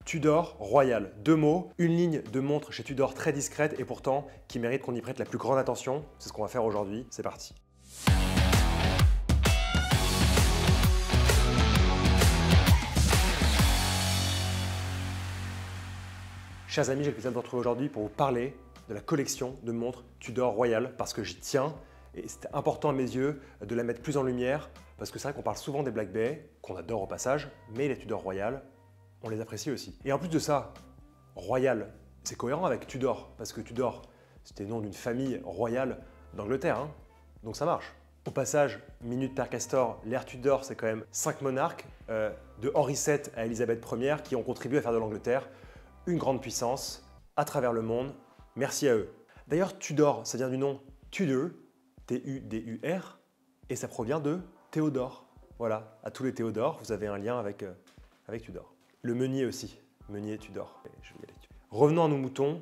Tudor Royal, deux mots, une ligne de montre chez Tudor très discrète et pourtant qui mérite qu'on y prête la plus grande attention. C'est ce qu'on va faire aujourd'hui, c'est parti. Chers amis, j'ai le plaisir de vous retrouver aujourd'hui pour vous parler de la collection de montres Tudor Royal parce que j'y tiens et c'est important à mes yeux de la mettre plus en lumière parce que c'est vrai qu'on parle souvent des Black Bay, qu'on adore au passage, mais les Tudor Royal, on les apprécie aussi. Et en plus de ça, Royal, c'est cohérent avec Tudor parce que Tudor, c'était le nom d'une famille royale d'Angleterre, hein, donc ça marche. Au passage, minute per castor, l'ère Tudor, c'est quand même 5 monarques, de Henri VII à Élisabeth Ier, qui ont contribué à faire de l'Angleterre une grande puissance à travers le monde. Merci à eux. D'ailleurs, Tudor, ça vient du nom Tudor, T-U-D-U-R, et ça provient de Théodore. Voilà, à tous les Théodore, vous avez un lien avec Tudor. Le meunier aussi, meunier Tudor. Je vais y aller. Revenons à nos moutons.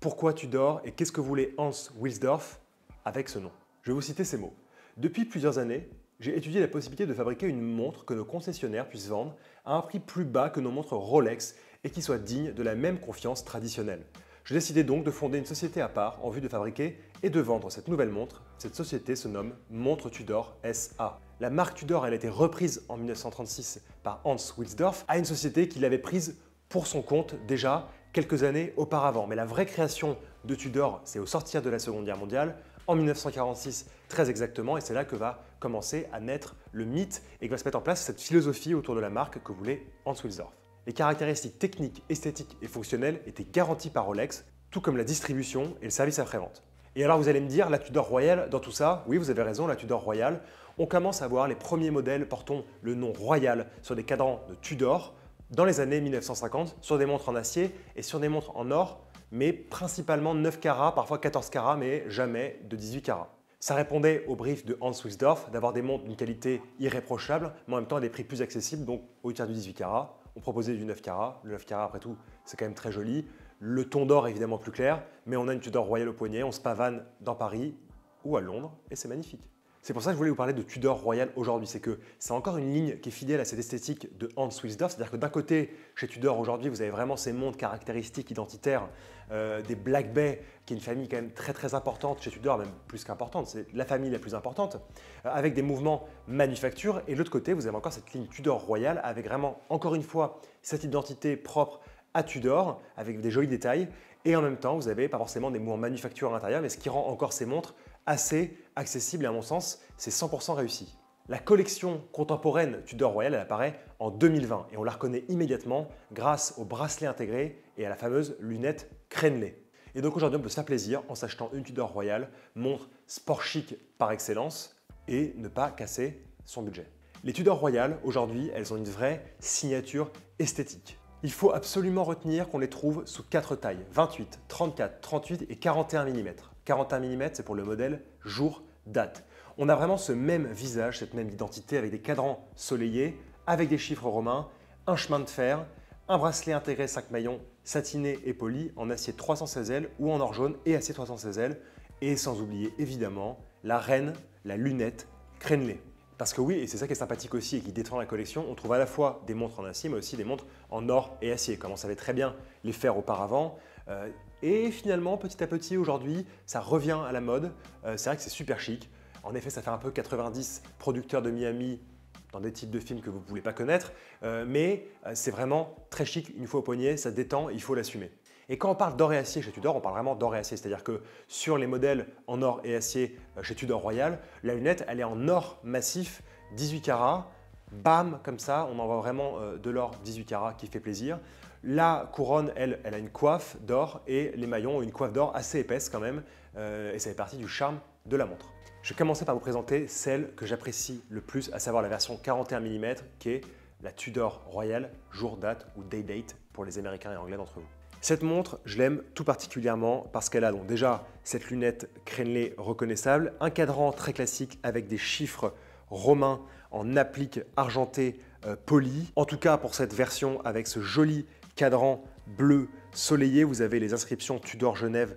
Pourquoi Tudor et qu'est-ce que voulait Hans Wilsdorf avec ce nom? Je vais vous citer ces mots. Depuis plusieurs années, j'ai étudié la possibilité de fabriquer une montre que nos concessionnaires puissent vendre à un prix plus bas que nos montres Rolex et qui soit digne de la même confiance traditionnelle. Je décidai donc de fonder une société à part en vue de fabriquer et de vendre cette nouvelle montre. Cette société se nomme Montre Tudor SA. La marque Tudor, elle a été reprise en 1936 par Hans Wilsdorf à une société qui l'avait prise pour son compte déjà quelques années auparavant. Mais la vraie création de Tudor, c'est au sortir de la Seconde Guerre mondiale, en 1946 très exactement, et c'est là que va commencer à naître le mythe et que va se mettre en place cette philosophie autour de la marque que voulait Hans Wilsdorf. Les caractéristiques techniques, esthétiques et fonctionnelles étaient garanties par Rolex, tout comme la distribution et le service après-vente. Et alors vous allez me dire, la Tudor Royal dans tout ça? Oui, vous avez raison, la Tudor Royal. On commence à voir les premiers modèles portant le nom Royal sur des cadrans de Tudor dans les années 1950 sur des montres en acier et sur des montres en or, mais principalement 9 carats, parfois 14 carats, mais jamais de 18 carats. Ça répondait au brief de Hans Wilsdorf d'avoir des montres d'une qualité irréprochable, mais en même temps à des prix plus accessibles, donc au tiers du 18 carats. On proposait du 9 carats. Le 9 carats, après tout, c'est quand même très joli. Le ton d'or est évidemment plus clair, mais on a une Tudor Royal au poignet, on se pavane dans Paris ou à Londres, et c'est magnifique. C'est pour ça que je voulais vous parler de Tudor Royal aujourd'hui, c'est que c'est encore une ligne qui est fidèle à cette esthétique de Hans Wilsdorf, c'est-à-dire que d'un côté, chez Tudor aujourd'hui, vous avez vraiment ces montres caractéristiques identitaires, des Black Bay, qui est une famille quand même très importante chez Tudor, même plus qu'importante, c'est la famille la plus importante, avec des mouvements manufacture, et de l'autre côté, vous avez encore cette ligne Tudor Royal, avec vraiment, encore une fois, cette identité propre à Tudor, avec des jolis détails, et en même temps, vous n'avez pas forcément des mouvements manufacture à l'intérieur, mais ce qui rend encore ces montres assez accessible et à mon sens, c'est 100% réussi. La collection contemporaine Tudor Royal, elle apparaît en 2020 et on la reconnaît immédiatement grâce au bracelet intégré et à la fameuse lunette crénelée. Et donc aujourd'hui, on peut se faire plaisir en s'achetant une Tudor Royal, montre sport chic par excellence et ne pas casser son budget. Les Tudor Royal, aujourd'hui, elles ont une vraie signature esthétique. Il faut absolument retenir qu'on les trouve sous 4 tailles, 28, 34, 38 et 41 mm. 41 mm, c'est pour le modèle jour-date. On a vraiment ce même visage, cette même identité avec des cadrans soleillés, avec des chiffres romains, un chemin de fer, un bracelet intégré 5 maillons satiné et poli en acier 316L ou en or jaune et acier 316L. Et sans oublier évidemment la reine, la lunette crénelée. Parce que oui, et c'est ça qui est sympathique aussi et qui défend la collection, on trouve à la fois des montres en acier mais aussi des montres en or et acier, comme on savait très bien les faire auparavant. Et finalement, petit à petit, aujourd'hui, ça revient à la mode. C'est vrai que c'est super chic. En effet, ça fait un peu 90 producteurs de Miami dans des types de films que vous ne voulez pas connaître. Mais c'est vraiment très chic, une fois au poignet, ça détend, il faut l'assumer. Et quand on parle d'or et acier chez Tudor, on parle vraiment d'or et acier. C'est-à-dire que sur les modèles en or et acier chez Tudor Royal, la lunette, elle est en or massif, 18 carats. Bam, comme ça, on envoie vraiment de l'or 18 carats qui fait plaisir. La couronne, elle a une coiffe d'or et les maillons ont une coiffe d'or assez épaisse quand même. Et ça fait partie du charme de la montre. Je vais commencer par vous présenter celle que j'apprécie le plus, à savoir la version 41 mm qui est la Tudor Royal jour date ou day date pour les Américains et Anglais d'entre vous. Cette montre, je l'aime tout particulièrement parce qu'elle a donc déjà cette lunette crénelée reconnaissable, un cadran très classique avec des chiffres romains en applique argenté poli. En tout cas pour cette version avec ce joli cadran bleu soleillé, vous avez les inscriptions Tudor Genève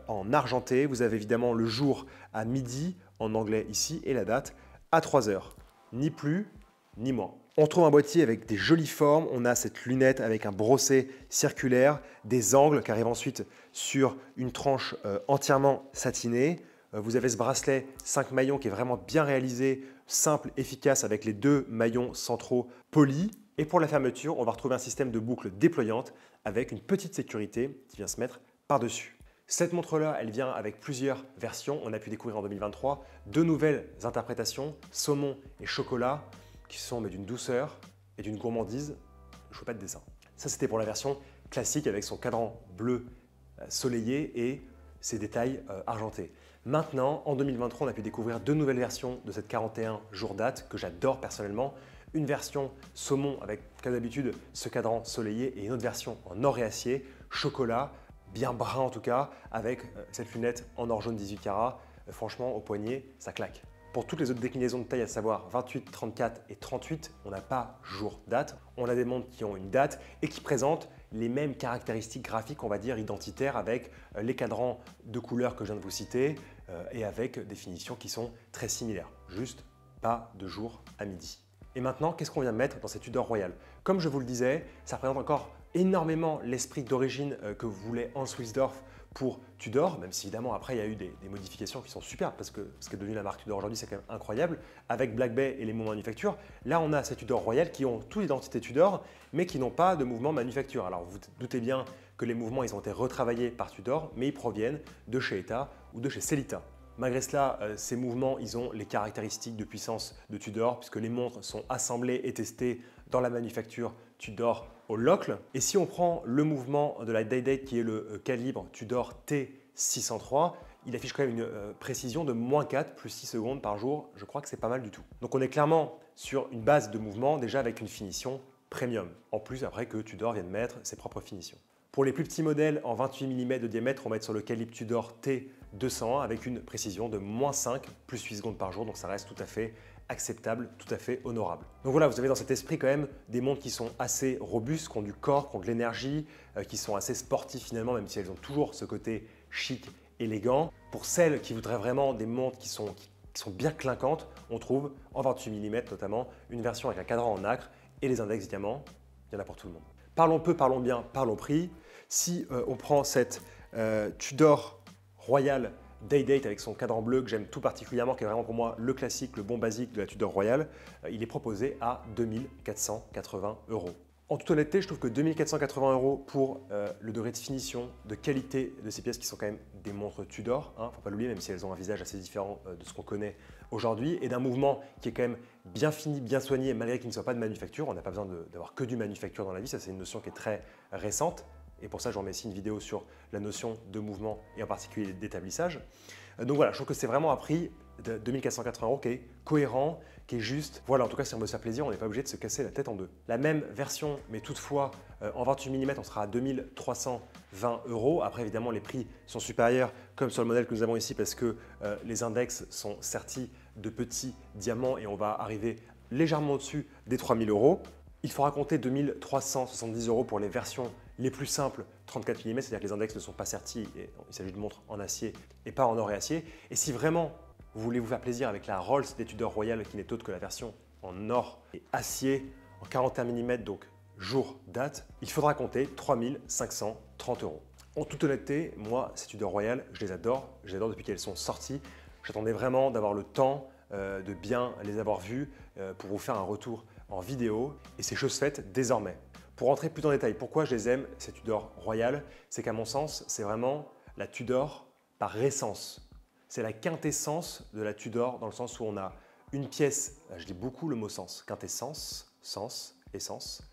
en argenté. Vous avez évidemment le jour à midi en anglais ici et la date à 3 heures. Ni plus ni moins. On trouve un boîtier avec des jolies formes. On a cette lunette avec un brosset circulaire, des angles qui arrivent ensuite sur une tranche entièrement satinée. Vous avez ce bracelet 5 maillons qui est vraiment bien réalisé, simple, efficace avec les 2 maillons centraux polis. Et pour la fermeture, on va retrouver un système de boucle déployante avec une petite sécurité qui vient se mettre par-dessus. Cette montre-là, elle vient avec plusieurs versions. On a pu découvrir en 2023 2 nouvelles interprétations, saumon et chocolat, qui sont d'une douceur et d'une gourmandise. Je ne fais pas de dessin. Ça, c'était pour la version classique avec son cadran bleu soleillé et ses détails argentés. Maintenant, en 2023, on a pu découvrir 2 nouvelles versions de cette 41 jours date que j'adore personnellement. Une version saumon avec, comme d'habitude, ce cadran soleillé et une autre version en or et acier, chocolat, bien brun en tout cas, avec cette lunette en or jaune 18 carats. Franchement, au poignet, ça claque. Pour toutes les autres déclinaisons de taille, à savoir 28, 34 et 38, on n'a pas jour date. On a des montres qui ont une date et qui présentent les mêmes caractéristiques graphiques, on va dire identitaires, avec les cadrans de couleurs que je viens de vous citer et avec des finitions qui sont très similaires. Juste pas de jour à midi. Et maintenant, qu'est-ce qu'on vient de mettre dans cette Tudor Royale? Comme je vous le disais, ça représente encore énormément l'esprit d'origine que voulait Hans Wilsdorf pour Tudor, même si évidemment après il y a eu des modifications qui sont superbes parce que ce qui est devenu la marque Tudor aujourd'hui c'est quand même incroyable. Avec Black Bay et les mouvements manufacture, là on a ces Tudor Royale qui ont toute l'identité Tudor mais qui n'ont pas de mouvement manufacture. Alors vous doutez bien que les mouvements ils ont été retravaillés par Tudor mais ils proviennent de chez ETA ou de chez Sellita. Malgré cela, ces mouvements, ils ont les caractéristiques de puissance de Tudor puisque les montres sont assemblées et testées dans la manufacture Tudor au Locle. Et si on prend le mouvement de la Day-Date qui est le calibre Tudor T603, il affiche quand même une précision de -4 plus 6 secondes par jour. Je crois que c'est pas mal du tout. Donc on est clairement sur une base de mouvement déjà avec une finition premium. En plus après que Tudor vienne mettre ses propres finitions. Pour les plus petits modèles en 28 mm de diamètre, on va être sur le calibre Tudor T201 avec une précision de -5 plus 8 secondes par jour. Donc ça reste tout à fait acceptable, tout à fait honorable. Donc voilà, vous avez dans cet esprit quand même des montres qui sont assez robustes, qui ont du corps, qui ont de l'énergie, qui sont assez sportives finalement, même si elles ont toujours ce côté chic, élégant. Pour celles qui voudraient vraiment des montres qui sont bien clinquantes, on trouve en 28 mm notamment une version avec un cadran en nacre et les index diamants. Il y en a pour tout le monde. Parlons peu, parlons bien, parlons prix. Si on prend cette Tudor Royale Day-Date avec son cadran bleu que j'aime tout particulièrement, qui est vraiment pour moi le classique, le bon basique de la Tudor Royale, il est proposé à 2 480 €. En toute honnêteté, je trouve que 2 480 € pour le degré de finition, de qualité de ces pièces qui sont quand même des montres Tudor, hein, faut pas l'oublier, même si elles ont un visage assez différent de ce qu'on connaît aujourd'hui, et d'un mouvement qui est quand même bien fini, bien soigné, malgré qu'il ne soit pas de manufacture. On n'a pas besoin d'avoir que du manufacture dans la vie, ça c'est une notion qui est très récente. Et pour ça, je vous remercie une vidéo sur la notion de mouvement et en particulier d'établissage. Donc voilà, je trouve que c'est vraiment un prix de 2 480 € qui est cohérent, qui est juste. Voilà, en tout cas, si on veut se faire plaisir, on n'est pas obligé de se casser la tête en deux. La même version, mais toutefois en 28 mm, on sera à 2 320 €. Après, évidemment, les prix sont supérieurs, comme sur le modèle que nous avons ici, parce que les index sont sertis de petits diamants et on va arriver légèrement au-dessus des 3 000 €. Il faudra compter 2 370 € pour les versions les plus simples 34 mm, c'est-à-dire que les index ne sont pas sertis et il s'agit de montres en acier et pas en or et acier. Et si vraiment vous voulez vous faire plaisir avec la Rolls des Tudor Royale qui n'est autre que la version en or et acier en 41 mm, donc jour date, il faudra compter 3 530 €. En toute honnêteté, moi, ces Tudor Royale, je les adore depuis qu'elles sont sorties. J'attendais vraiment d'avoir le temps de bien les avoir vues pour vous faire un retour en vidéo et c'est chose faite désormais. Pour rentrer plus en détail, pourquoi je les aime, ces Tudor Royale, c'est qu'à mon sens, c'est vraiment la Tudor par essence. C'est la quintessence de la Tudor dans le sens où on a une pièce, je dis beaucoup le mot sens, quintessence, sens, essence.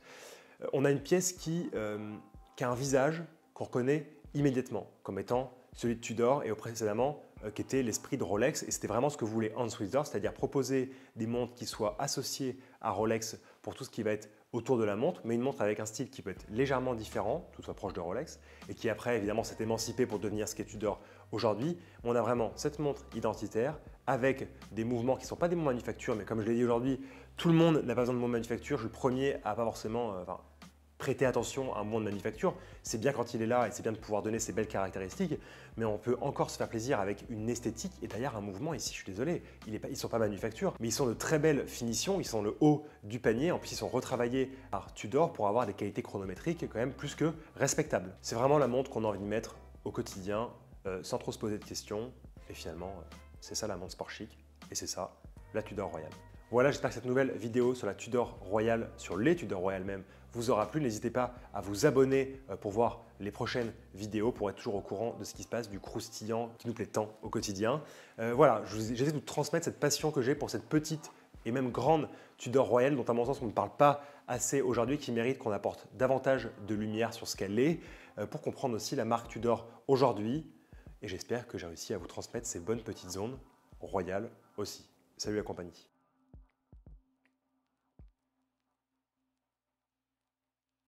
On a une pièce qui a un visage qu'on reconnaît immédiatement comme étant celui de Tudor et précédemment qui était l'esprit de Rolex et c'était vraiment ce que voulait Hans Wilsdorf, c'est-à-dire proposer des montres qui soient associées à Rolex pour tout ce qui va être autour de la montre, mais une montre avec un style qui peut être légèrement différent, tout soit proche de Rolex, et qui après évidemment s'est émancipé pour devenir ce qu'est Tudor aujourd'hui. On a vraiment cette montre identitaire avec des mouvements qui ne sont pas des mouvements manufacture, mais comme je l'ai dit aujourd'hui, tout le monde n'a pas besoin de mouvements manufacture. Je suis le premier à pas forcément, prêter attention à un monde de manufacture. C'est bien quand il est là et c'est bien de pouvoir donner ses belles caractéristiques, mais on peut encore se faire plaisir avec une esthétique et derrière un mouvement. Ici, je suis désolé, ils ne sont pas manufacture, mais ils sont de très belles finitions, ils sont le haut du panier. En plus, ils sont retravaillés par Tudor pour avoir des qualités chronométriques quand même plus que respectables. C'est vraiment la montre qu'on a envie de mettre au quotidien sans trop se poser de questions. Et finalement, c'est ça la montre sport chic et c'est ça la Tudor Royale. Voilà, j'espère que cette nouvelle vidéo sur la Tudor Royale, sur les Tudor Royale même, vous aura plu. N'hésitez pas à vous abonner pour voir les prochaines vidéos, pour être toujours au courant de ce qui se passe, du croustillant qui nous plaît tant au quotidien. Voilà, j'essaie de vous transmettre cette passion que j'ai pour cette petite et même grande Tudor Royale dont à mon sens on ne parle pas assez aujourd'hui, qui mérite qu'on apporte davantage de lumière sur ce qu'elle est, pour comprendre aussi la marque Tudor aujourd'hui. Et j'espère que j'ai réussi à vous transmettre ces bonnes petites zones royales aussi. Salut la compagnie.